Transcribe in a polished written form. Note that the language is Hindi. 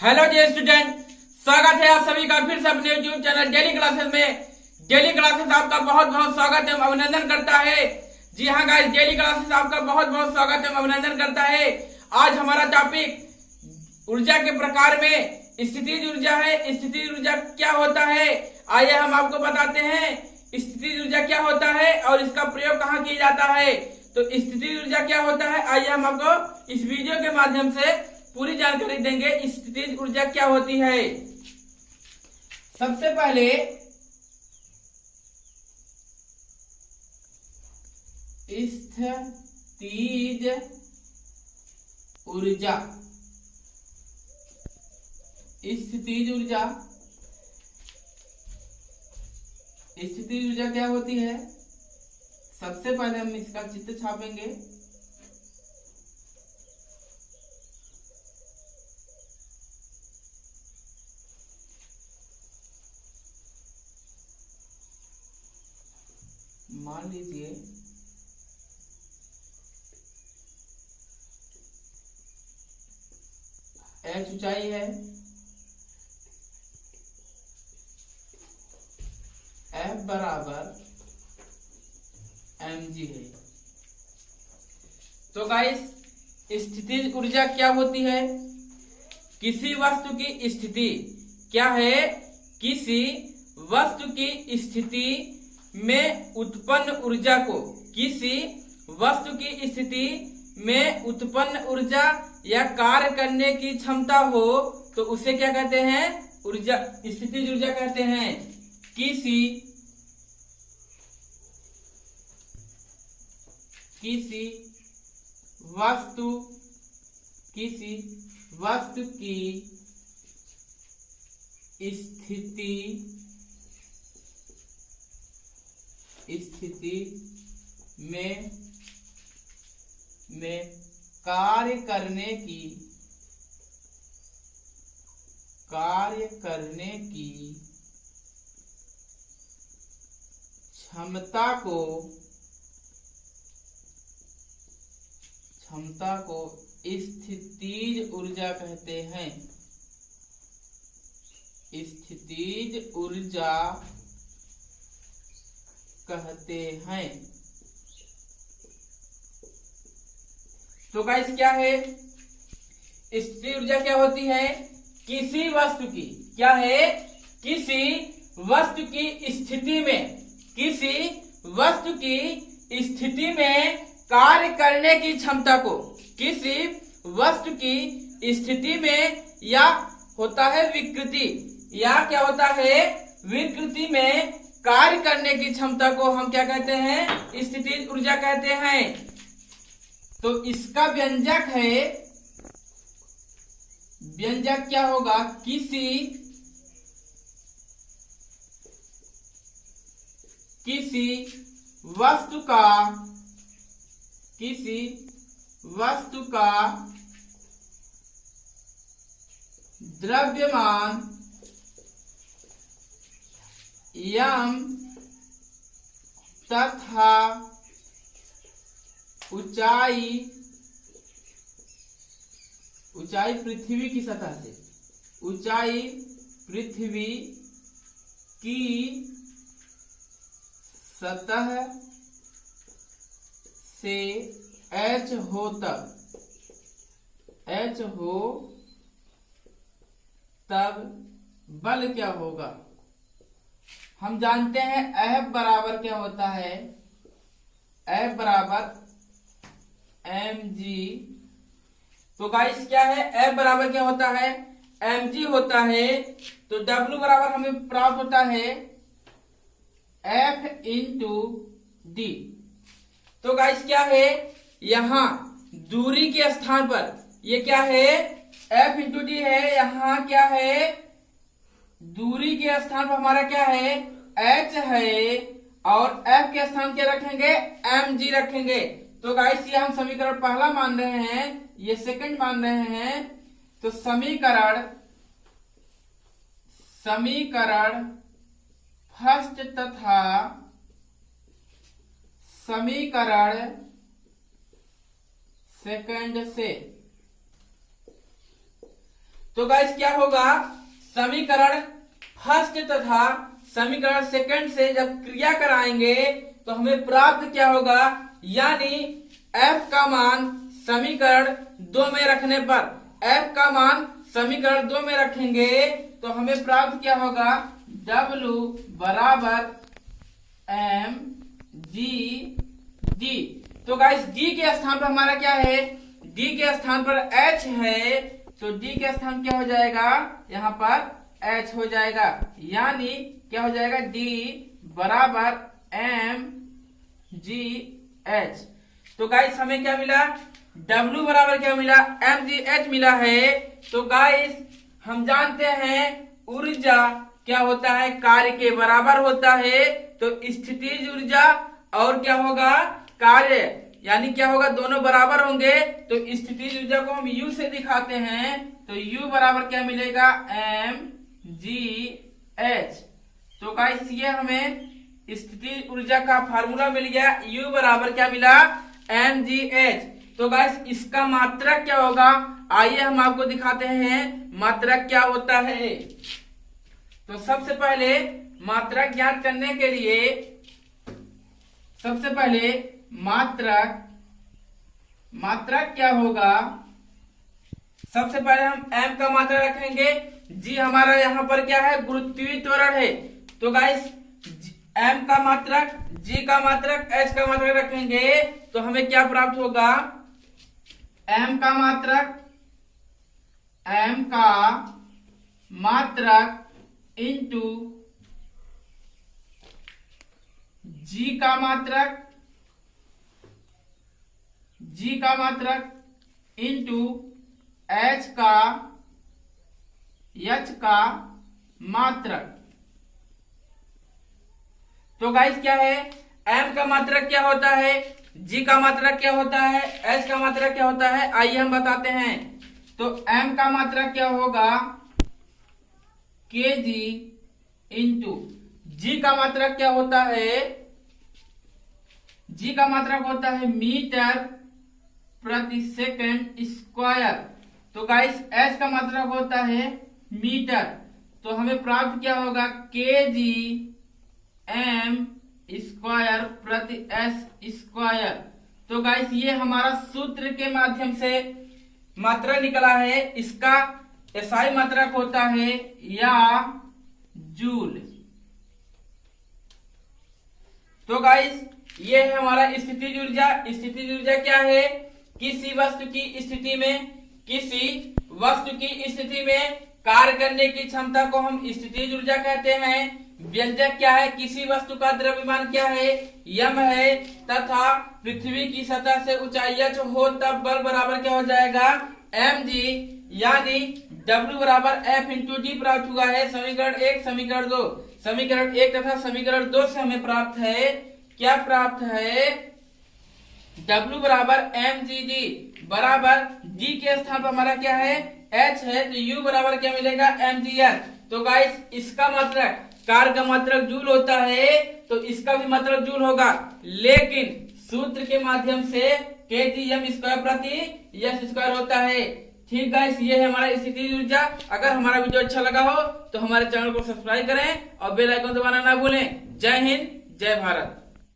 हेलो डियर स्टूडेंट, स्वागत है आप सभी का फिर से अपने यूट्यूब चैनल डेली क्लासेस में। डेली क्लासेस आपका बहुत बहुत स्वागत एवं अभिनंदन करता है। जी हाँ गाइस, डेली क्लासेस आपका बहुत बहुत स्वागत एवं अभिनंदन करता है। आज हमारा टॉपिक ऊर्जा के प्रकार में स्थितिज ऊर्जा है। स्थितिज ऊर्जा क्या होता है, आइए हम आपको बताते हैं। स्थितिज ऊर्जा क्या होता है और इसका प्रयोग कहाँ किया जाता है। तो स्थितिज ऊर्जा क्या होता है, आइए हम आपको इस वीडियो के माध्यम से पूरी जानकारी देंगे। स्थितिज ऊर्जा क्या होती है। सबसे पहले स्थितिज ऊर्जा। स्थितिज ऊर्जा स्थितिज ऊर्जा क्या होती है। सबसे पहले हम इसका चित्र छापेंगे। मान लीजिए h ऊंचाई है, F बराबर mg है। तो गाइस, स्थितिज ऊर्जा क्या होती है। किसी वस्तु की स्थिति क्या है, किसी वस्तु की स्थिति में उत्पन्न ऊर्जा को, किसी वस्तु की स्थिति में उत्पन्न ऊर्जा या कार्य करने की क्षमता हो तो उसे क्या कहते हैं, ऊर्जा, स्थितिज ऊर्जा कहते हैं। किसी वस्तु की स्थिति में कार्य करने की क्षमता को स्थितिज ऊर्जा कहते हैं। स्थितिज ऊर्जा कहते हैं। तो गाइस, क्या है स्थितिज ऊर्जा, क्या होती है। किसी वस्तु की, क्या है, किसी वस्तु की स्थिति में, किसी वस्तु की स्थिति में कार्य करने की क्षमता को, किसी वस्तु की स्थिति में, या होता है विकृति, या क्या होता है, विकृति में कार्य करने की क्षमता को हम क्या कहते हैं, स्थितिज ऊर्जा कहते हैं। तो इसका व्यंजक है, व्यंजक क्या होगा, किसी वस्तु का द्रव्यमान यम तथा ऊंचाई पृथ्वी की सतह से, ऊंचाई पृथ्वी की सतह से h हो तब बल क्या होगा। हम जानते हैं F बराबर क्या होता है, F बराबर mg। तो गाइस, क्या है, F बराबर क्या होता है, mg होता है। तो W बराबर हमें प्राप्त होता है F इंटू डी। तो गाइस, क्या है, यहाँ दूरी के स्थान पर ये क्या है, F इंटू डी है। यहाँ क्या है, दूरी के स्थान पर हमारा क्या है, h है, और F के स्थान क्या रखेंगे, mg रखेंगे। तो गाइस, ये हम समीकरण पहला मान रहे हैं, ये सेकंड मान रहे हैं। तो समीकरण फर्स्ट तथा समीकरण सेकंड से तो गाइस क्या होगा, समीकरण फर्स्ट तथा समीकरण सेकंड से जब क्रिया कराएंगे तो हमें प्राप्त क्या होगा, यानी f का मान समीकरण 2 में रखने पर, f का मान समीकरण 2 में रखेंगे तो हमें प्राप्त क्या होगा, W बराबर mg। तो गाइस d के स्थान पर हमारा क्या है, d के स्थान पर h है, तो d के स्थान क्या हो जाएगा, यहाँ पर h हो जाएगा, यानी क्या हो जाएगा, d बराबर mgh। तो गाइस हमें क्या मिला, W बराबर क्या मिला, mgh मिला है। तो गाइस हम जानते हैं ऊर्जा क्या होता है, कार्य के बराबर होता है। तो स्थितिज ऊर्जा और क्या होगा, कार्य, यानी क्या होगा, दोनों बराबर होंगे। तो स्थितिज ऊर्जा को हम U से दिखाते हैं, तो U बराबर क्या मिलेगा, mgh। तो गाइस ये हमें स्थितिज ऊर्जा का फार्मूला मिल गया, U बराबर क्या मिला, mgh। तो गाइस इसका मात्रक क्या होगा, आइए हम आपको दिखाते हैं मात्रक क्या होता है। तो सबसे पहले मात्रक ज्ञात करने के लिए सबसे पहले मात्रक क्या होगा, सबसे पहले हम m का मात्रक रखेंगे, g हमारा यहाँ पर क्या है, गुरुत्वीय त्वरण है। तो गाइस m का मात्रक, g का मात्रक, h का मात्रक रखेंगे तो हमें क्या प्राप्त होगा, m का मात्रक इंटू g का मात्रक इंटू h का मात्रक। तो गाइस क्या है, m का मात्रक क्या होता है, g का मात्रक क्या होता है, h का मात्रक क्या होता है, आइए हम बताते हैं। तो m का मात्रक क्या होगा, kg इंटू g का मात्रक क्या होता है, g का मात्रक होता है मीटर प्रति सेकंड स्क्वायर। तो गाइस h का मात्रक होता है मीटर, तो हमें प्राप्त क्या होगा, kg m स्क्वायर प्रति s स्क्वायर। तो गाइस ये हमारा सूत्र के माध्यम से मात्रा निकला है, इसका SI मात्रक होता है या जूल। तो गाइस ये है हमारा स्थितिज ऊर्जा। स्थितिज ऊर्जा क्या है, किसी वस्तु की स्थिति में कार्य करने की क्षमता को हम स्थितिज ऊर्जा कहते हैं। व्यंजक क्या है, किसी वस्तु का द्रव्यमान क्या है, यम है, तथा पृथ्वी की सतह से ऊंचाई h हो तब बल बराबर क्या हो जाएगा, mg, यानी W बराबर F इंटू डी प्राप्त हुआ है। समीकरण 1, समीकरण 2, समीकरण 1 तथा समीकरण 2 से हमें प्राप्त है, क्या प्राप्त है, W बराबर mgd बराबर d के स्थान पर हमारा क्या है, h है, तो U बराबर क्या मिलेगा, mgh। तो गाइस इसका मात्रक, कार्य का मात्रक जूल होता है, तो इसका भी मात्रक जूल होगा, लेकिन सूत्र के माध्यम से kg m स्क्वायर प्रति s स्क्वायर होता है। ठीक गाइस, ये है हमारा स्थितिज ऊर्जा। अगर हमारा वीडियो अच्छा लगा हो तो हमारे चैनल को सब्सक्राइब करें और बेल आइकन दबाना ना भूलें। जय हिंद, जय भारत।